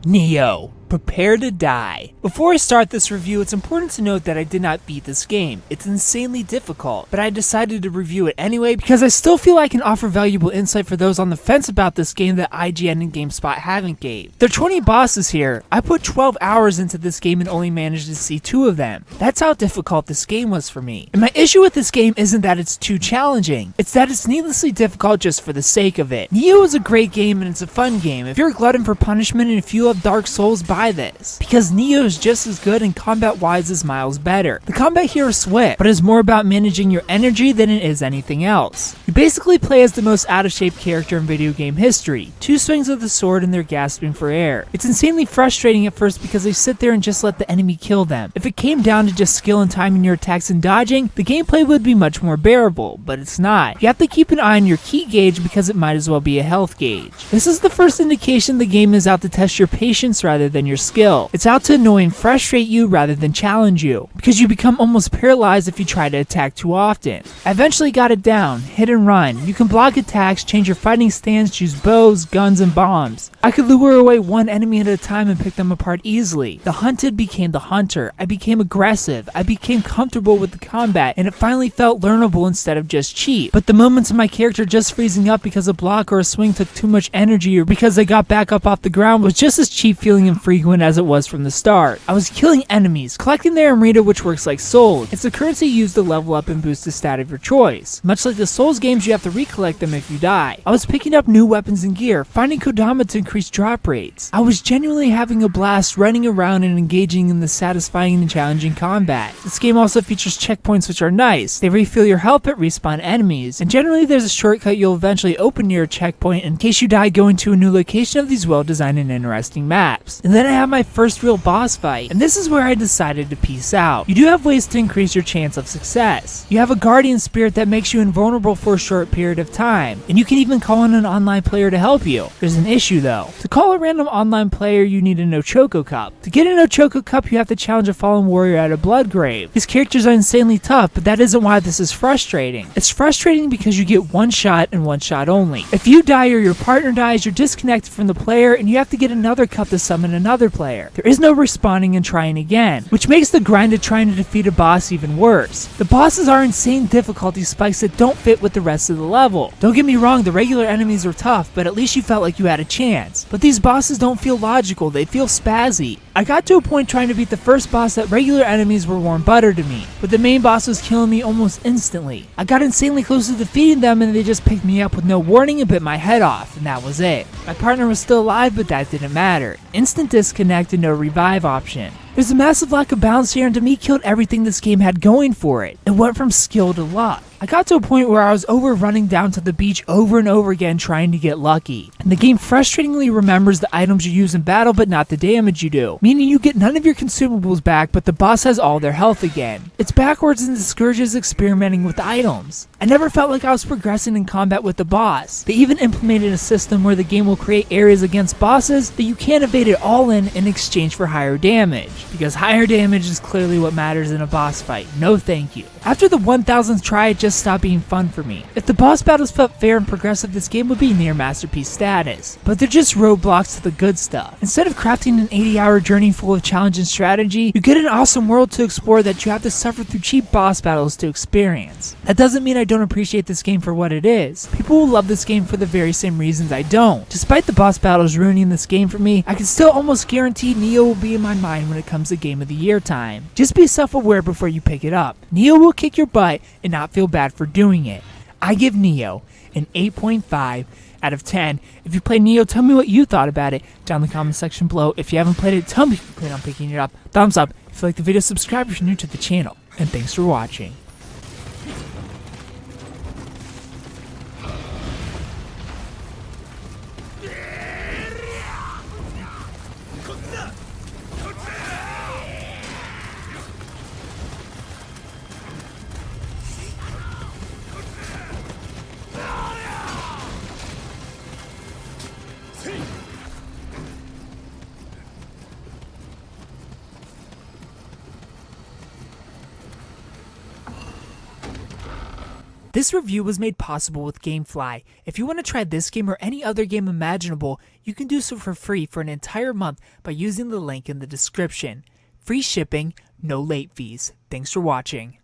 Nioh. Prepare to die. Before I start this review, it's important to note that I did not beat this game. It's insanely difficult, but I decided to review it anyway because I still feel I can offer valuable insight for those on the fence about this game that IGN and GameSpot haven't gave. There are 20 bosses here. I put 12 hours into this game and only managed to see 2 of them. That's how difficult this game was for me. And my issue with this game isn't that it's too challenging, it's that it's needlessly difficult just for the sake of it. Nioh is a great game and it's a fun game. If you're a glutton for punishment and if you love Dark Souls, buy this, because Nioh is just as good and combat wise is miles better. The combat here is swift, but is more about managing your energy than it is anything else. You basically play as the most out of shape character in video game history. 2 swings of the sword and they're gasping for air. It's insanely frustrating at first because they sit there and just let the enemy kill them. If it came down to just skill and timing your attacks and dodging, the gameplay would be much more bearable, but it's not. You have to keep an eye on your ki gauge because it might as well be a health gauge. This is the first indication the game is out to test your patience rather than your skill. It's out to annoy and frustrate you rather than challenge you, because you become almost paralyzed if you try to attack too often. I eventually got it down, hit and run. You can block attacks, change your fighting stance, choose bows, guns, and bombs. I could lure away one enemy at a time and pick them apart easily. The hunted became the hunter. I became aggressive. I became comfortable with the combat, and it finally felt learnable instead of just cheap. But the moments of my character just freezing up because a block or a swing took too much energy or because they got back up off the ground was just as cheap feeling and frequent as it was from the start. I was killing enemies, collecting their Amrita, which works like souls. It's a currency used to level up and boost the stat of your choice. Much like the Souls games, you have to recollect them if you die. I was picking up new weapons and gear, finding Kodama to increase drop rates. I was genuinely having a blast running around and engaging in the satisfying and challenging combat. This game also features checkpoints which are nice. They refill your health at respawn enemies, and generally there's a shortcut you'll eventually open near a checkpoint in case you die going to a new location of these well-designed and interesting maps. And then I have my first real boss fight, and this is where I decided to peace out. You do have ways to increase your chance of success. You have a guardian spirit that makes you invulnerable for a short period of time, and you can even call in an online player to help you. There's an issue though. To call a random online player, you need a no-choco cup. To get a no-choco cup, you have to challenge a fallen warrior at a blood grave. These characters are insanely tough, but that isn't why this is frustrating. It's frustrating because you get one shot and one shot only. If you die or your partner dies, you're disconnected from the player and you have to get another cup to summon another player. There is no respawning and trying again, which makes the grind of trying to defeat a boss even worse. The bosses are insane difficulty spikes that don't fit with the rest of the level. Don't get me wrong, the regular enemies were tough, but at least you felt like you had a chance. But these bosses don't feel logical, they feel spazzy. I got to a point trying to beat the first boss that regular enemies were warm butter to me, but the main boss was killing me almost instantly. I got insanely close to defeating them and they just picked me up with no warning and bit my head off, and that was it. My partner was still alive, but that didn't matter. Instant disconnect and no revive option. There's a massive lack of balance here, and to me killed everything this game had going for it. It went from skill to luck. I got to a point where I was running down to the beach over and over again trying to get lucky. And the game frustratingly remembers the items you use in battle but not the damage you do, meaning you get none of your consumables back but the boss has all their health again. It's backwards and discourages experimenting with items. I never felt like I was progressing in combat with the boss. They even implemented a system where the game will create areas against bosses that you can't evade it all in exchange for higher damage, because higher damage is clearly what matters in a boss fight. No thank you. After the 1000th try, it just stopped being fun for me. If the boss battles felt fair and progressive, this game would be near masterpiece status. But they're just roadblocks to the good stuff. Instead of crafting an 80-hour journey full of challenge and strategy, you get an awesome world to explore that you have to suffer through cheap boss battles to experience. That doesn't mean I don't appreciate this game for what it is. People will love this game for the very same reasons I don't. Despite the boss battles ruining this game for me, I can still almost guarantee Nioh will be in my mind when it comes to Game of the Year time. Just be self-aware before you pick it up. Nioh will kick your butt and not feel bad for doing it. I give Nioh an 8.5 out of 10. If you played Nioh, tell me what you thought about it down in the comment section below. If you haven't played it, tell me if you plan on picking it up. Thumbs up if you like the video, subscribe if you're new to the channel, and thanks for watching. This review was made possible with GameFly. If you want to try this game or any other game imaginable, you can do so for free for an entire month by using the link in the description. Free shipping, no late fees. Thanks for watching.